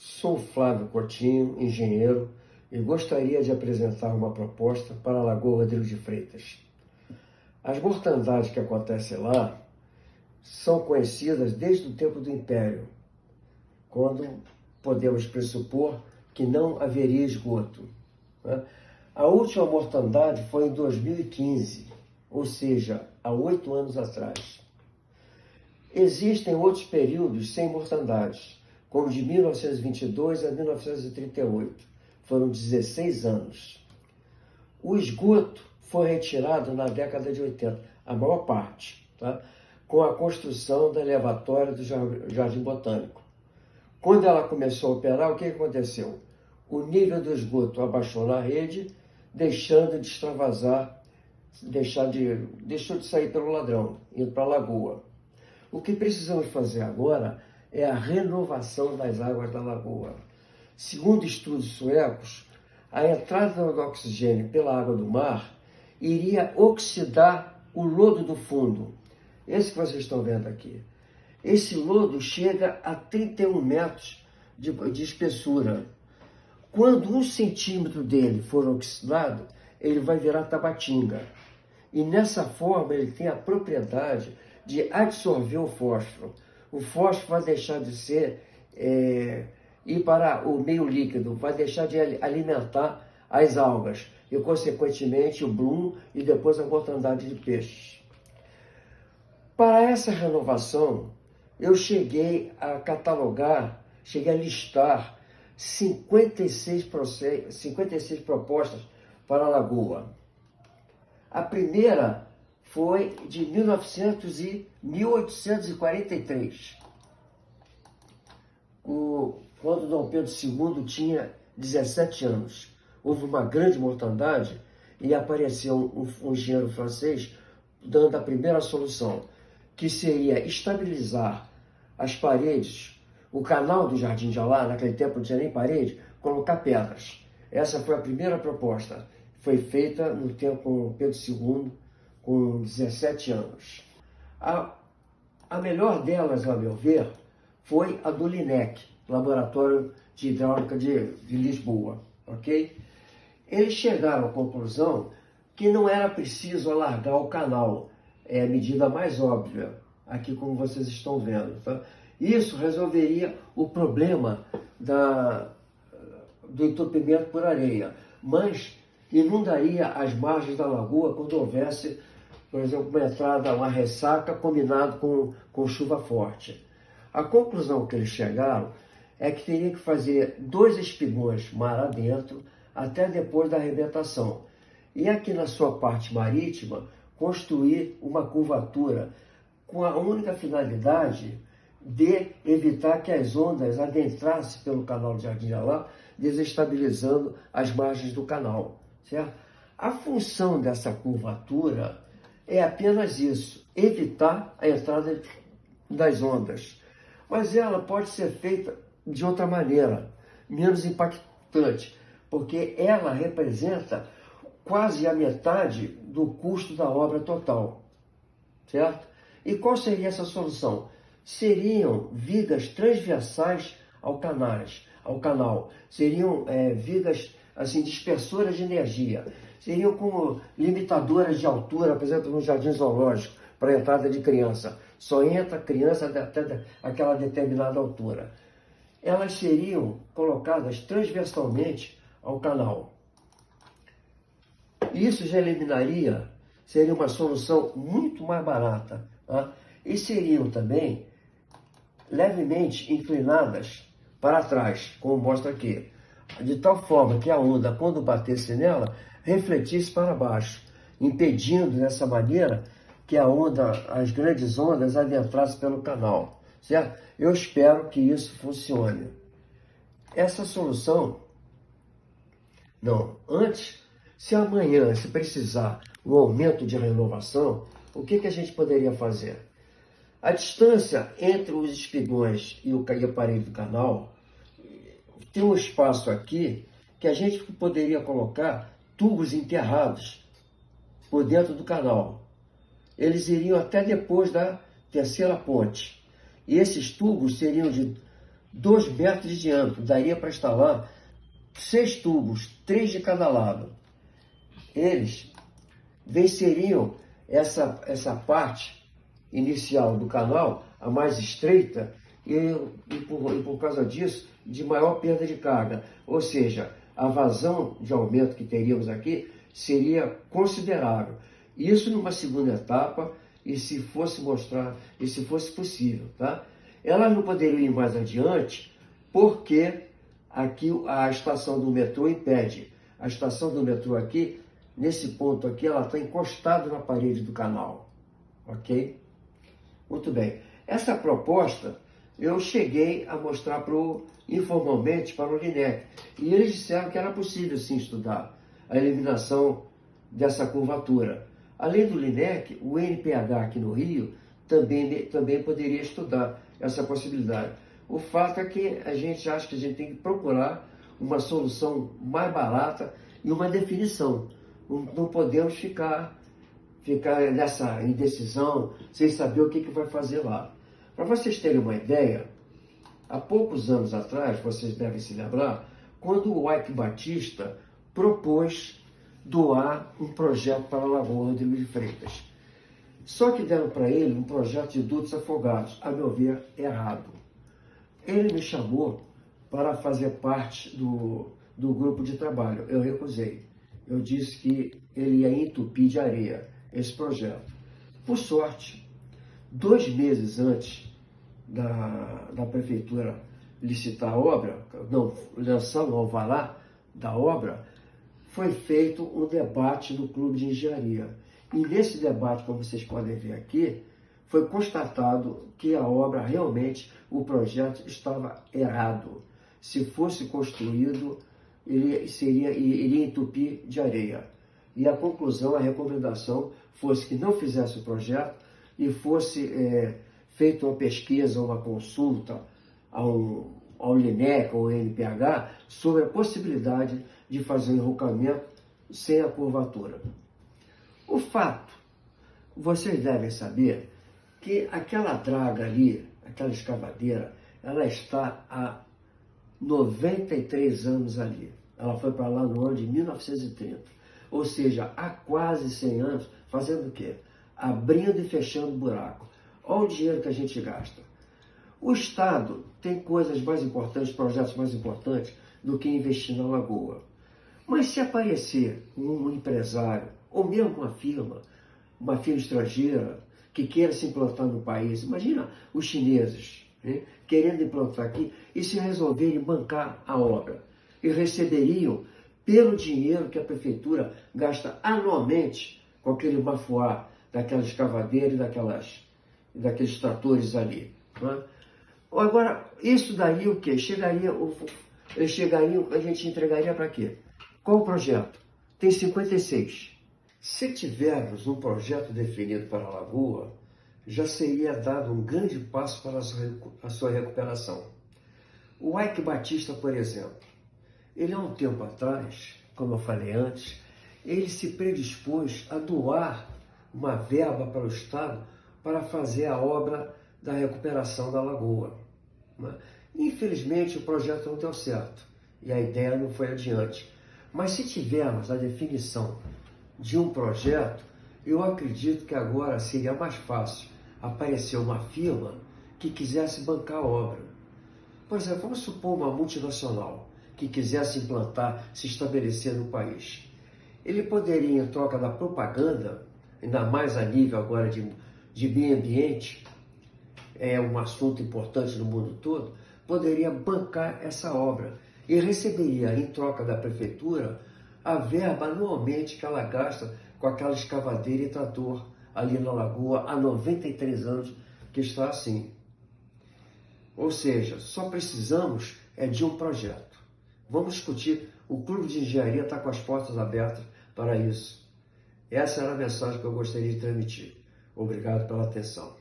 Sou Flávio Coutinho, engenheiro, e gostaria de apresentar uma proposta para a Lagoa Rodrigo de Freitas. As mortandades que acontecem lá são conhecidas desde o tempo do Império, quando podemos pressupor que não haveria esgoto, né? A última mortandade foi em 2015, ou seja, há 8 anos atrás. Existem outros períodos sem mortandades, como de 1922 a 1938. Foram 16 anos. O esgoto foi retirado na década de 80, a maior parte, tá? Com a construção da elevatória do Jardim Botânico. Quando ela começou a operar, o que aconteceu? O nível do esgoto abaixou na rede, deixando de extravasar, deixou de sair pelo ladrão, indo para a lagoa. O que precisamos fazer agora é a renovação das águas da lagoa. Segundo estudos suecos, a entrada do oxigênio pela água do mar iria oxidar o lodo do fundo. Esse que vocês estão vendo aqui. Esse lodo chega a 31 metros de espessura. Quando 1 centímetro dele for oxidado, ele vai virar tabatinga. E nessa forma ele tem a propriedade de absorver o fósforo. O fósforo vai deixar de ser, ir para o meio líquido, vai deixar de alimentar as algas e, consequentemente, o bloom e depois a mortandade de peixes. Para essa renovação, eu cheguei a catalogar, cheguei a listar 56 propostas para a lagoa. A primeira foi de 1843, quando Dom Pedro II tinha 17 anos. Houve uma grande mortandade e apareceu um engenheiro francês dando a primeira solução, que seria estabilizar as paredes, o canal do Jardim de Alá, naquele tempo não tinha nem parede, colocar pedras. Essa foi a primeira proposta. Foi feita no tempo com Pedro II, com 17 anos. A melhor delas, a meu ver, foi a do LINEC, Laboratório de Hidráulica de Lisboa. Okay? Eles chegaram à conclusão que não era preciso alargar o canal. É a medida mais óbvia, aqui como vocês estão vendo. Tá? Isso resolveria o problema do entupimento por areia, mas inundaria as margens da lagoa quando houvesse, por exemplo, uma entrada, uma ressaca combinado com chuva forte. A conclusão que eles chegaram é que teria que fazer 2 espigões mar adentro até depois da arrebentação. E aqui na sua parte marítima, construir uma curvatura com a única finalidade de evitar que as ondas adentrassem pelo canal de Jardim de Alá, desestabilizando as margens do canal. Certo? A função dessa curvatura é apenas isso, evitar a entrada das ondas. Mas ela pode ser feita de outra maneira, menos impactante, porque ela representa quase a metade do custo da obra total, certo? E qual seria essa solução? Seriam vigas transversais ao canal. Seriam vigas assim, dispersoras de energia. Seriam como limitadoras de altura, por exemplo, no jardim zoológico, para a entrada de criança. Só entra criança até aquela determinada altura. Elas seriam colocadas transversalmente ao canal. Isso já eliminaria, seria uma solução muito mais barata. Tá? E seriam também levemente inclinadas para trás, como mostra aqui. De tal forma que a onda, quando batesse nela, refletisse para baixo, impedindo dessa maneira que as grandes ondas adentrassem pelo canal, certo? Eu espero que isso funcione. Essa solução, antes, se amanhã, se precisar um aumento de renovação, o que a gente poderia fazer? A distância entre os espigões e a parede do canal, tem um espaço aqui que a gente poderia colocar tubos enterrados por dentro do canal. Eles iriam até depois da terceira ponte. E esses tubos seriam de 2 metros de diâmetro, daria para instalar 6 tubos, 3 de cada lado. Eles venceriam essa parte inicial do canal, a mais estreita, e por causa disso, de maior perda de carga. Ou seja, a vazão de aumento que teríamos aqui seria considerável. Isso numa segunda etapa, e se fosse possível, tá? Ela não poderia ir mais adiante, porque aqui a estação do metrô impede. A estação do metrô aqui, nesse ponto aqui, ela está encostada na parede do canal, ok? Muito bem. Essa proposta eu cheguei a mostrar informalmente para o LINEC, e eles disseram que era possível sim estudar a eliminação dessa curvatura. Além do LINEC, o NPH aqui no Rio também poderia estudar essa possibilidade. O fato é que a gente acha que a gente tem que procurar uma solução mais barata e uma definição. Não podemos ficar nessa indecisão, sem saber o que vai fazer lá. Para vocês terem uma ideia, há poucos anos atrás, vocês devem se lembrar, quando o Ike Batista propôs doar um projeto para a Lagoa Rodrigo de Freitas. Só que deram para ele um projeto de dutos afogados, a meu ver, errado. Ele me chamou para fazer parte do grupo de trabalho. Eu recusei. Eu disse que ele ia entupir de areia esse projeto. Por sorte, 2 meses antes da prefeitura licitar a obra, não, lançar o alvará da obra, foi feito um debate no Clube de Engenharia. E nesse debate, como vocês podem ver aqui, foi constatado que a obra realmente, o projeto estava errado. Se fosse construído, ele iria entupir de areia. E a conclusão, a recomendação, fosse que não fizesse o projeto e fosse feita uma pesquisa, uma consulta ao LINEC ou ao NPH sobre a possibilidade de fazer um enrocamento sem a curvatura. O fato, vocês devem saber que aquela draga ali, aquela escavadeira, ela está há 93 anos ali. Ela foi para lá no ano de 1930. Ou seja, há quase 100 anos, fazendo o quê? Abrindo e fechando buraco. Olha o dinheiro que a gente gasta. O Estado tem coisas mais importantes, projetos mais importantes, do que investir na lagoa. Mas se aparecer um empresário, ou mesmo uma firma estrangeira, que queira se implantar no país, imagina os chineses, né, querendo implantar aqui, e se resolverem bancar a obra, e receberiam pelo dinheiro que a prefeitura gasta anualmente com aquele mafuá, daquela escavadeira e daqueles tratores ali. Né? Agora, isso daí o quê? A gente entregaria para quê? Qual o projeto? Tem 56. Se tivermos um projeto definido para a lagoa, já seria dado um grande passo para a sua recuperação. O Ike Batista, por exemplo, ele há um tempo atrás, como eu falei antes, ele se predispôs a doar uma verba para o Estado para fazer a obra da recuperação da lagoa. Né? Infelizmente, o projeto não deu certo e a ideia não foi adiante. Mas se tivermos a definição de um projeto, eu acredito que agora seria mais fácil aparecer uma firma que quisesse bancar a obra. Por exemplo, vamos supor uma multinacional que quisesse implantar, se estabelecer no país. Ele poderia, em troca da propaganda, ainda mais a nível agora de meio ambiente, é um assunto importante no mundo todo, poderia bancar essa obra e receberia, em troca da prefeitura, a verba anualmente que ela gasta com aquela escavadeira e trator ali na lagoa há 93 anos que está assim. Ou seja, só precisamos de um projeto. Vamos discutir, o Clube de Engenharia está com as portas abertas para isso. Essa era a mensagem que eu gostaria de transmitir. Obrigado pela atenção.